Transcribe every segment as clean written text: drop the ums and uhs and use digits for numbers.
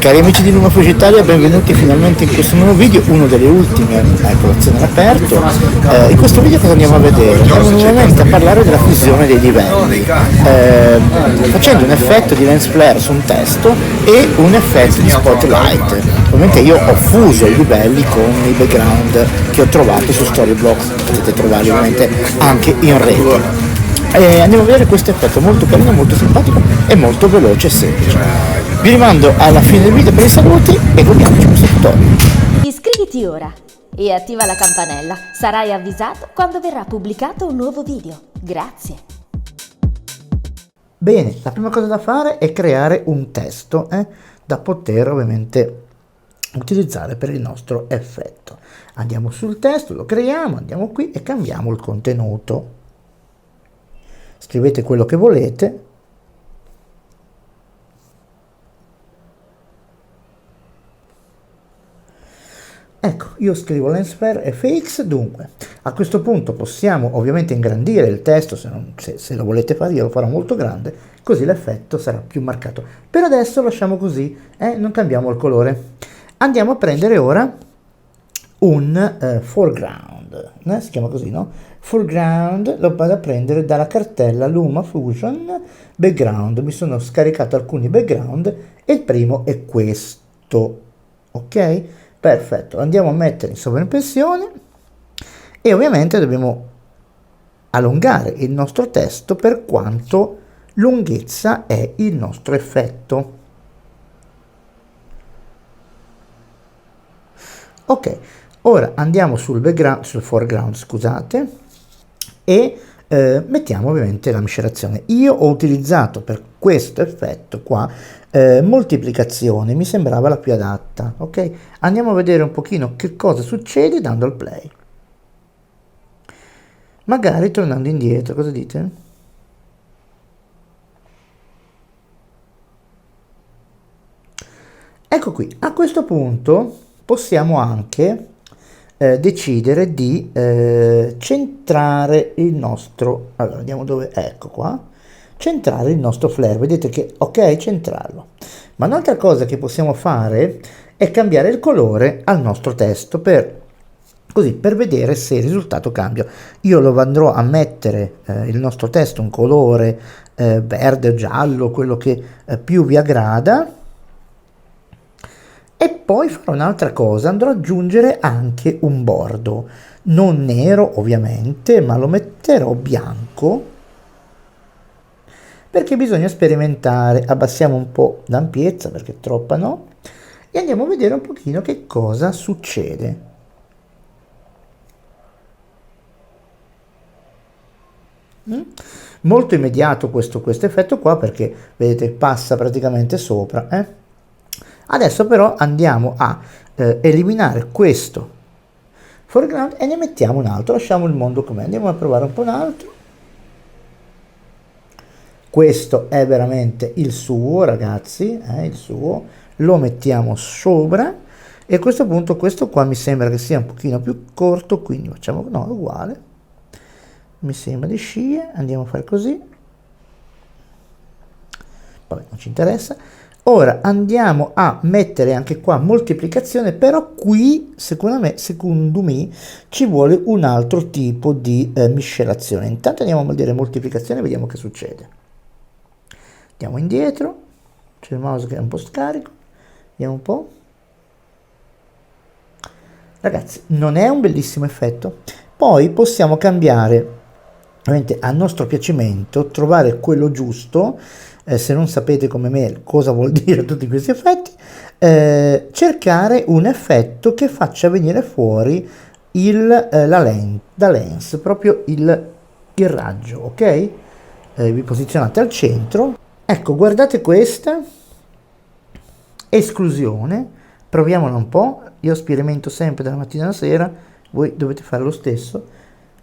Cari amici di Luma Italia, benvenuti finalmente in questo nuovo video, uno delle ultime a colazione all'aperto. In questo video cosa andiamo a vedere? Andiamo nuovamente a parlare della fusione dei livelli, facendo un effetto di lens flare su un testo e un effetto di spotlight. Ovviamente io ho fuso i livelli con i background che ho trovato su Storyblocks, potete trovarli ovviamente anche in rete. Andiamo a vedere questo effetto molto carino, molto simpatico e molto veloce e semplice. Vi rimando alla fine del video per i saluti e godiamoci questo tutorial. Iscriviti ora e attiva la campanella, sarai avvisato quando verrà pubblicato un nuovo video. Grazie. Bene, la prima cosa da fare è creare un testo da poter ovviamente utilizzare per il nostro effetto. Andiamo sul testo, lo creiamo, andiamo qui e cambiamo il contenuto. Scrivete quello che volete. Ecco, io scrivo lens flare fx, dunque a questo punto possiamo ovviamente ingrandire il testo, se lo volete fare io lo farò molto grande, così l'effetto sarà più marcato. Per adesso lasciamo così, non cambiamo il colore. Andiamo a prendere ora un foreground, si chiama così, no? Foreground lo vado a prendere dalla cartella Luma Fusion background, mi sono scaricato alcuni background e il primo è questo, ok? Perfetto, andiamo a mettere in sovraimpressione e ovviamente dobbiamo allungare il nostro testo per quanto lunghezza è il nostro effetto. Ok, ora andiamo sul background, sul foreground, scusate, e mettiamo ovviamente la miscelazione. Io ho utilizzato per questo effetto qua moltiplicazione, mi sembrava la più adatta, ok? Andiamo a vedere un pochino che cosa succede dando il play. Magari tornando indietro, cosa dite? Ecco qui, a questo punto possiamo anche decidere di centrare il nostro, allora andiamo dove, ecco qua, centrare il nostro flare, vedete che ok, centrarlo. Ma un'altra cosa che possiamo fare è cambiare il colore al nostro testo per vedere se il risultato cambia. Io lo andrò a mettere il nostro testo un colore verde o giallo, quello che più vi aggrada. E poi farò un'altra cosa, andrò ad aggiungere anche un bordo, non nero ovviamente, ma lo metterò bianco, perché bisogna sperimentare. Abbassiamo un po' l'ampiezza, perché troppa no, e andiamo a vedere un pochino che cosa succede. Molto immediato questo effetto qua, perché vedete passa praticamente sopra, Adesso però andiamo a eliminare questo foreground e ne mettiamo un altro, lasciamo il mondo com'è, andiamo a provare un po' un altro. Questo è veramente il suo, ragazzi, il suo, lo mettiamo sopra e a questo punto questo qua mi sembra che sia un pochino più corto, quindi facciamo no, uguale, mi sembra di scie, andiamo a fare così, vabbè non ci interessa. Ora andiamo a mettere anche qua moltiplicazione, però qui secondo me ci vuole un altro tipo di miscelazione. Intanto andiamo a vedere moltiplicazione e vediamo che succede. Andiamo indietro, c'è il mouse che è un po' scarico, vediamo un po'. Ragazzi, non è un bellissimo effetto? Poi possiamo cambiare ovviamente a nostro piacimento, trovare quello giusto. Se non sapete come me cosa vuol dire tutti questi effetti, cercare un effetto che faccia venire fuori la lens, proprio il raggio, ok? Vi posizionate al centro, ecco, guardate questa esclusione, proviamola un po', io sperimento sempre dalla mattina alla sera, voi dovete fare lo stesso,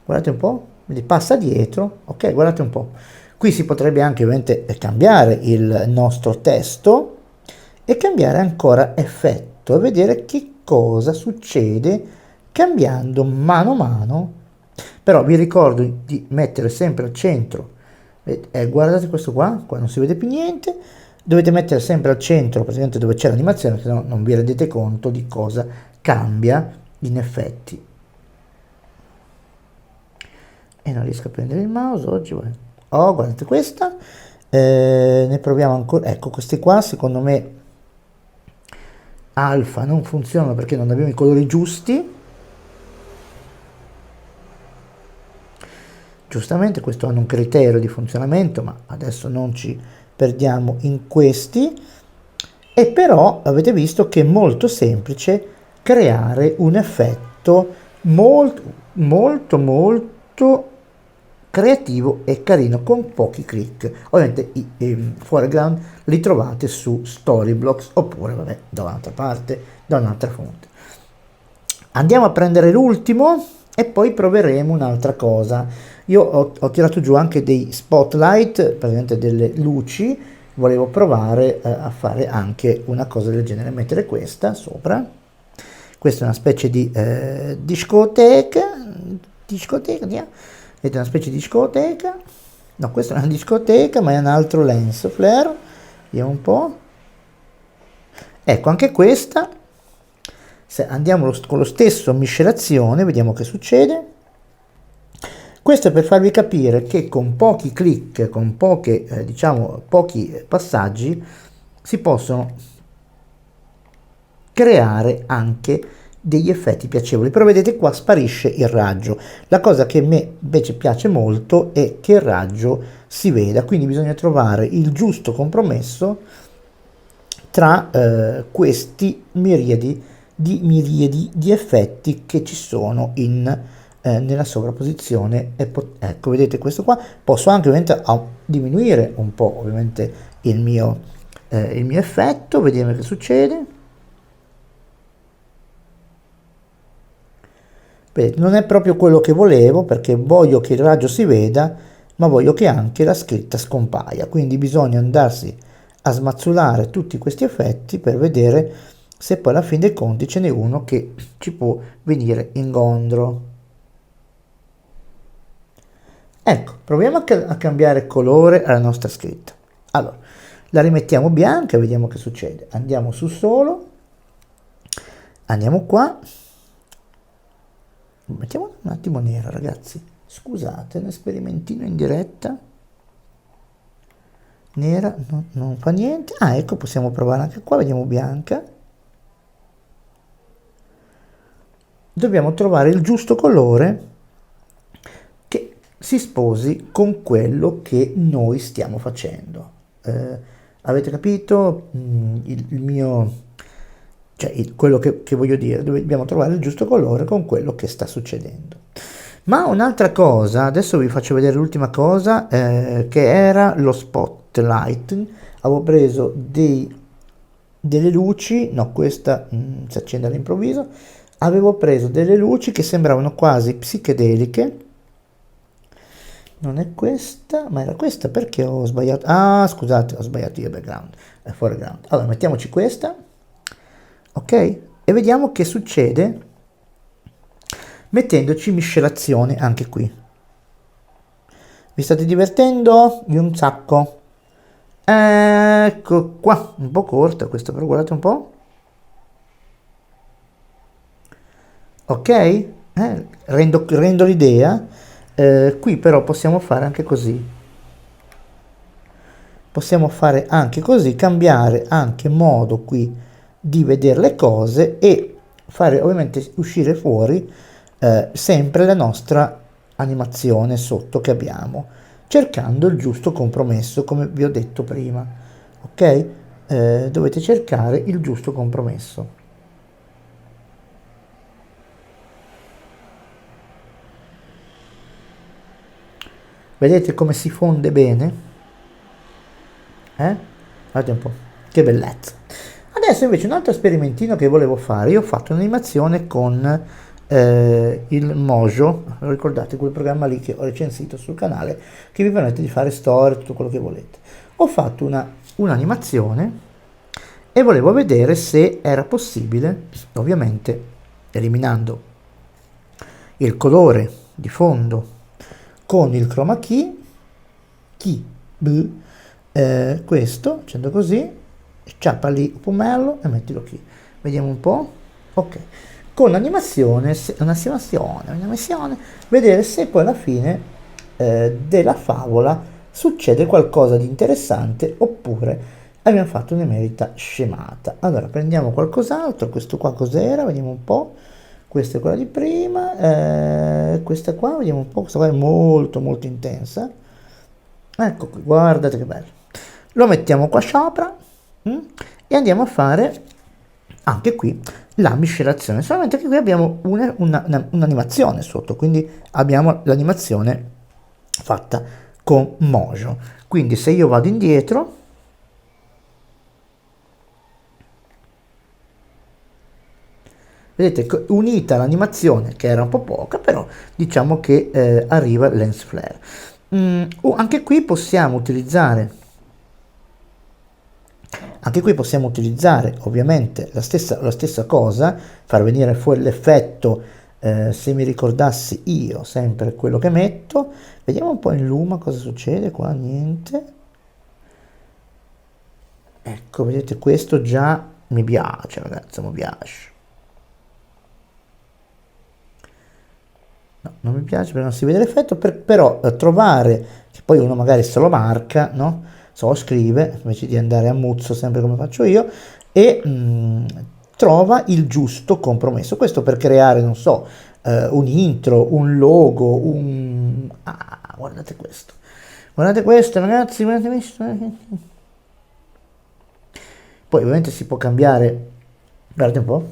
guardate un po', vedi, passa dietro, ok, guardate un po'. Qui si potrebbe anche ovviamente cambiare il nostro testo e cambiare ancora effetto e vedere che cosa succede cambiando mano a mano. Però vi ricordo di mettere sempre al centro, guardate questo qua non si vede più niente, dovete mettere sempre al centro, praticamente dove c'è l'animazione, se no non vi rendete conto di cosa cambia in effetti. E non riesco a prendere il mouse oggi. Oh, guardate questa. Ne proviamo ancora. Ecco, questi qua secondo me alfa non funzionano perché non abbiamo i colori giusti. Giustamente questo hanno un criterio di funzionamento, ma adesso non ci perdiamo in questi. E però avete visto che è molto semplice creare un effetto molto creativo e carino con pochi click. Ovviamente i foreground li trovate su Storyblocks oppure vabbè da un'altra parte, da un'altra fonte. Andiamo a prendere l'ultimo e poi proveremo un'altra cosa. Io ho tirato giù anche dei spotlight, praticamente delle luci. Volevo provare a fare anche una cosa del genere, mettere questa sopra. Questa è una specie di discoteca, yeah. Vedete, una specie di discoteca. No, questa è una discoteca, ma è un altro lens flare. Vediamo un po'. Ecco, anche questa. Se andiamo con lo stesso miscelazione, vediamo che succede. Questo è per farvi capire che con pochi click, con pochi passaggi, si possono creare anche degli effetti piacevoli. Però vedete qua sparisce il raggio. La cosa che a me invece piace molto è che il raggio si veda, quindi bisogna trovare il giusto compromesso tra questi miriadi di effetti che ci sono nella sovrapposizione. Ecco, vedete questo qua. Posso anche ovviamente diminuire un po' ovviamente il mio effetto, vediamo che succede. Vedete, non è proprio quello che volevo, perché voglio che il raggio si veda, ma voglio che anche la scritta scompaia, quindi bisogna andarsi a smazzolare tutti questi effetti per vedere se poi alla fin dei conti ce n'è uno che ci può venire incontro. Ecco, proviamo a cambiare colore alla nostra scritta. Allora, la rimettiamo bianca e vediamo che succede. Andiamo su solo, andiamo qua, mettiamo un attimo nera, ragazzi. Scusate, un sperimentino in diretta. Nera, no, non fa niente. Ah, ecco, possiamo provare anche qua, vediamo bianca. Dobbiamo trovare il giusto colore che si sposi con quello che noi stiamo facendo. Avete capito il mio, cioè quello che voglio dire? Dobbiamo trovare il giusto colore con quello che sta succedendo. Ma un'altra cosa, adesso vi faccio vedere l'ultima cosa, che era lo spotlight. Avevo preso delle luci, no, questa si accende all'improvviso. Avevo preso delle luci che sembravano quasi psichedeliche. Non è questa, ma era questa, perché ho sbagliato? Ah, scusate, ho sbagliato io background, foreground. Allora, mettiamoci questa, ok? E vediamo che succede mettendoci miscelazione anche qui. Vi state divertendo? Di un sacco. Ecco qua, un po' corta questa, però guardate un po'. Ok? Rendo l'idea. Qui però possiamo fare anche così. Possiamo fare anche così, cambiare anche modo qui di vedere le cose e fare ovviamente uscire fuori sempre la nostra animazione sotto che abbiamo, cercando il giusto compromesso, come vi ho detto prima. Ok? Dovete cercare il giusto compromesso. Vedete come si fonde bene? Guardate un po', che bellezza. Adesso invece un altro sperimentino che volevo fare. Io ho fatto un'animazione con il Mojo, ricordate quel programma lì che ho recensito sul canale, che vi permette di fare storie, tutto quello che volete. Ho fatto un'animazione e volevo vedere se era possibile, ovviamente eliminando il colore di fondo con il chroma key, questo, facendo così, sciappa lì il pomello e mettilo qui. Vediamo un po'. Ok. Con un'animazione, vedere se poi alla fine della favola succede qualcosa di interessante oppure abbiamo fatto un'emerita scemata. Allora prendiamo qualcos'altro, questo qua cos'era, vediamo un po'. Questa è quella di prima, questa qua, vediamo un po', questa qua è molto molto intensa. Ecco qui, guardate che bello. Lo mettiamo qua sopra e andiamo a fare anche qui la miscelazione, solamente che qui abbiamo un'animazione sotto, quindi abbiamo l'animazione fatta con Mojo. Quindi se io vado indietro, vedete, unita l'animazione che era un po' poca, però diciamo che arriva il lens flare. Anche qui possiamo utilizzare ovviamente la stessa cosa, far venire fuori l'effetto, se mi ricordassi io sempre quello che metto. Vediamo un po' in luma cosa succede qua, niente. Ecco, vedete, questo già mi piace, ragazzi, mi piace. No, non mi piace perché non si vede l'effetto, però trovare, che poi uno magari se lo marca, no? Scrive, invece di andare a muzzo sempre come faccio io, e trova il giusto compromesso. Questo per creare, non so, un intro, un logo, guardate questo. Guardate questo, ragazzi, guardate questo. Poi ovviamente si può cambiare, guardate un po'.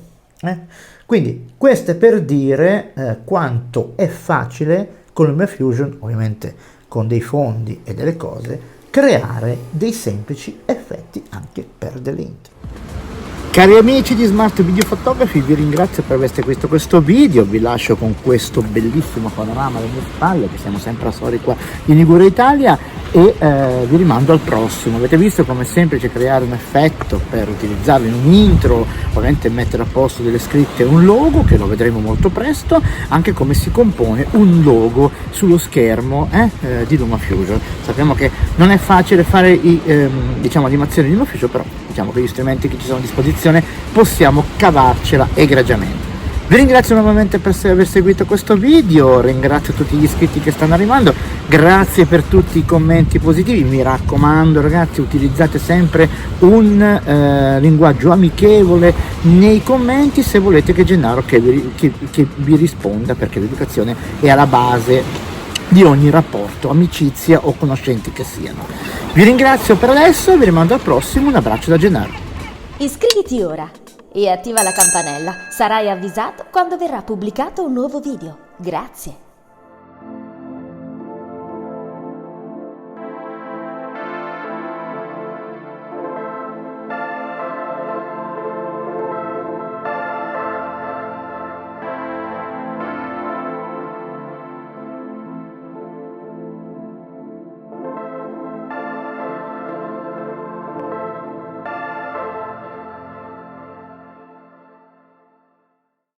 Quindi questo è per dire quanto è facile con LumaFusion, ovviamente con dei fondi e delle cose, creare dei semplici effetti anche per delle intro. Cari amici di Smart Video Photography, vi ringrazio per aver seguito questo video, vi lascio con questo bellissimo panorama alle mie spalle, che siamo sempre a Sori qua in Liguria, Italia, e vi rimando al prossimo. Avete visto come è semplice creare un effetto per utilizzarlo in un intro, ovviamente mettere a posto delle scritte e un logo, che lo vedremo molto presto, anche come si compone un logo sullo schermo di LumaFusion. Sappiamo che non è facile fare animazioni di LumaFusion, però diciamo che gli strumenti che ci sono a disposizione possiamo cavarcela egregiamente. Vi ringrazio nuovamente per aver seguito questo video, ringrazio tutti gli iscritti che stanno arrivando, grazie per tutti i commenti positivi. Mi raccomando, ragazzi, utilizzate sempre un linguaggio amichevole nei commenti se volete che Gennaro che vi risponda, perché l'educazione è alla base di ogni rapporto, amicizia o conoscenti che siano. Vi ringrazio per adesso, vi rimando al prossimo, un abbraccio da Gennaro. Iscriviti ora e attiva la campanella, sarai avvisato quando verrà pubblicato un nuovo video. Grazie.